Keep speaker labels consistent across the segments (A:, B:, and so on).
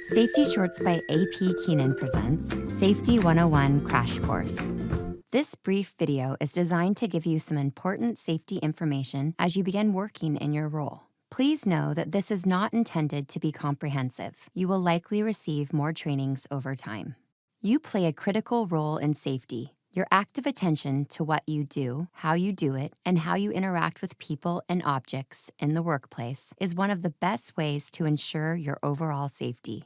A: Safety Shorts by AP Keenan presents Safety 101 Crash Course. This brief video is designed to give you some important safety information as you begin working in your role. Please know that this is not intended to be comprehensive. You will likely receive more trainings over time. You play a critical role in safety. Your active attention to what you do, how you do it, and how you interact with people and objects in the workplace is one of the best ways to ensure your overall safety.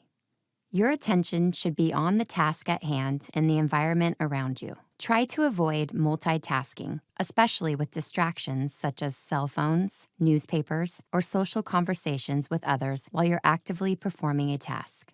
A: Your attention should be on the task at hand and the environment around you. Try to avoid multitasking, especially with distractions such as cell phones, newspapers, or social conversations with others while you're actively performing a task.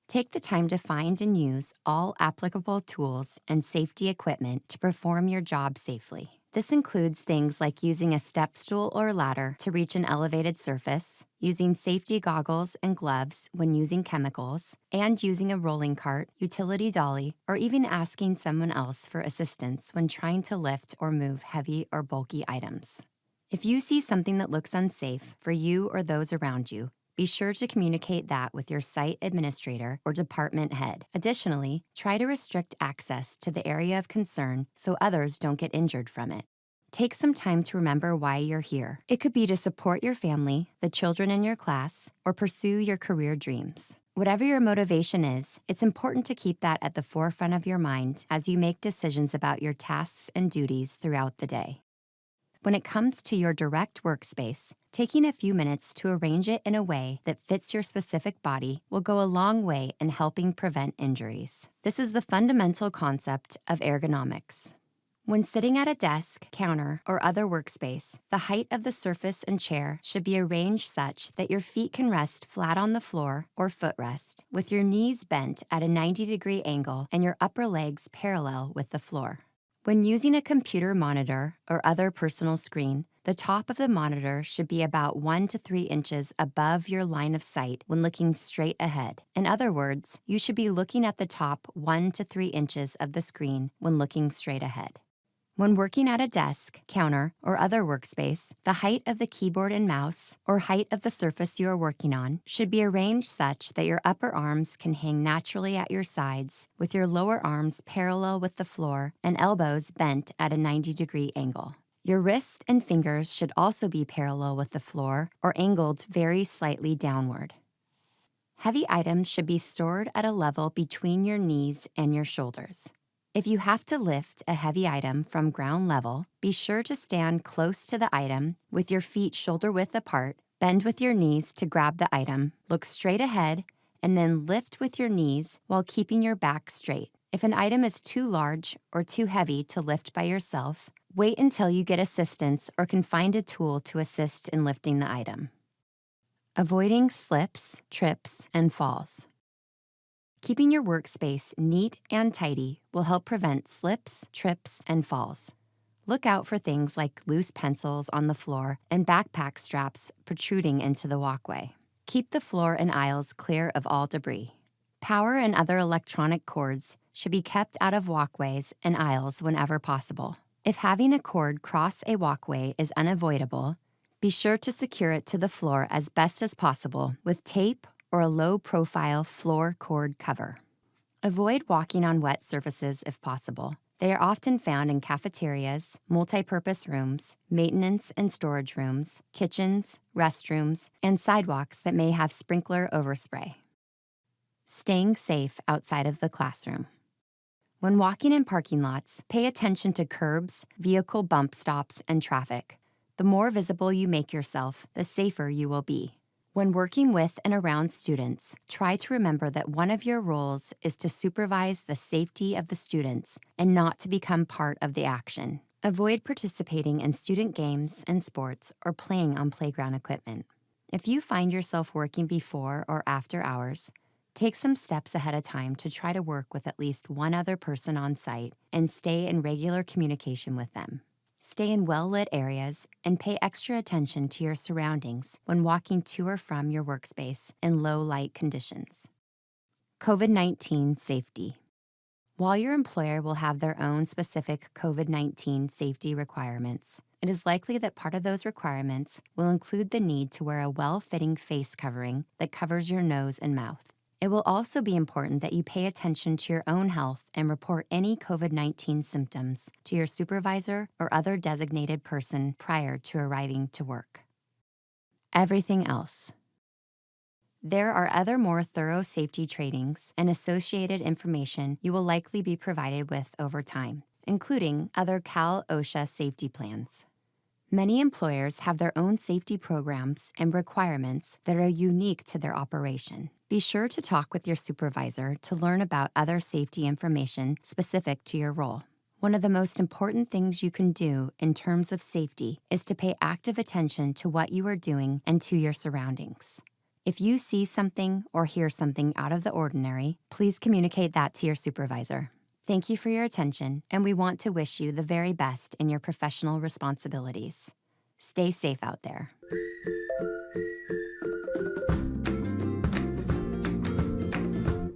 A: Take the time to find and use all applicable tools and safety equipment to perform your job safely. This includes things like using a step stool or ladder to reach an elevated surface, using safety goggles and gloves when using chemicals, and using a rolling cart, utility dolly, or even asking someone else for assistance when trying to lift or move heavy or bulky items. If you see something that looks unsafe for you or those around you, be sure to communicate that with your site administrator or department head. Additionally, try to restrict access to the area of concern so others don't get injured from it. Take some time to remember why you're here. It could be to support your family, the children in your class, or pursue your career dreams. Whatever your motivation is, it's important to keep that at the forefront of your mind as you make decisions about your tasks and duties throughout the day. When it comes to your direct workspace, taking a few minutes to arrange it in a way that fits your specific body will go a long way in helping prevent injuries. This is the fundamental concept of ergonomics. When sitting at a desk, counter, or other workspace, the height of the surface and chair should be arranged such that your feet can rest flat on the floor or footrest, with your knees bent at a 90-degree angle and your upper legs parallel with the floor. When using a computer monitor or other personal screen, the top of the monitor should be about 1 to 3 inches above your line of sight when looking straight ahead. In other words, you should be looking at the top 1 to 3 inches of the screen when looking straight ahead. When working at a desk, counter, or other workspace, the height of the keyboard and mouse, or height of the surface you are working on, should be arranged such that your upper arms can hang naturally at your sides, with your lower arms parallel with the floor and elbows bent at a 90-degree angle. Your wrist and fingers should also be parallel with the floor or angled very slightly downward. Heavy items should be stored at a level between your knees and your shoulders. If you have to lift a heavy item from ground level, be sure to stand close to the item with your feet shoulder-width apart, bend with your knees to grab the item, look straight ahead, and then lift with your knees while keeping your back straight. If an item is too large or too heavy to lift by yourself, wait until you get assistance or can find a tool to assist in lifting the item. Avoiding slips, trips, and falls. Keeping your workspace neat and tidy will help prevent slips, trips, and falls. Look out for things like loose pencils on the floor and backpack straps protruding into the walkway. Keep the floor and aisles clear of all debris. Power and other electronic cords should be kept out of walkways and aisles whenever possible. If having a cord cross a walkway is unavoidable, be sure to secure it to the floor as best as possible with tape or a low-profile floor cord cover. Avoid walking on wet surfaces if possible. They are often found in cafeterias, multi-purpose rooms, maintenance and storage rooms, kitchens, restrooms, and sidewalks that may have sprinkler overspray. Staying safe outside of the classroom. When walking in parking lots, pay attention to curbs, vehicle bump stops, and traffic. The more visible you make yourself, the safer you will be. When working with and around students, try to remember that one of your roles is to supervise the safety of the students and not to become part of the action. Avoid participating in student games and sports or playing on playground equipment. If you find yourself working before or after hours, take some steps ahead of time to try to work with at least one other person on site and stay in regular communication with them. Stay in well-lit areas and pay extra attention to your surroundings when walking to or from your workspace in low-light conditions. COVID-19 safety. While your employer will have their own specific COVID-19 safety requirements, it is likely that part of those requirements will include the need to wear a well-fitting face covering that covers your nose and mouth. It will also be important that you pay attention to your own health and report any COVID-19 symptoms to your supervisor or other designated person prior to arriving to work. Everything else. There are other more thorough safety trainings and associated information you will likely be provided with over time, including other Cal/OSHA safety plans. Many employers have their own safety programs and requirements that are unique to their operation. Be sure to talk with your supervisor to learn about other safety information specific to your role. One of the most important things you can do in terms of safety is to pay active attention to what you are doing and to your surroundings. If you see something or hear something out of the ordinary, please communicate that to your supervisor. Thank you for your attention, and we want to wish you the very best in your professional responsibilities. Stay safe out there.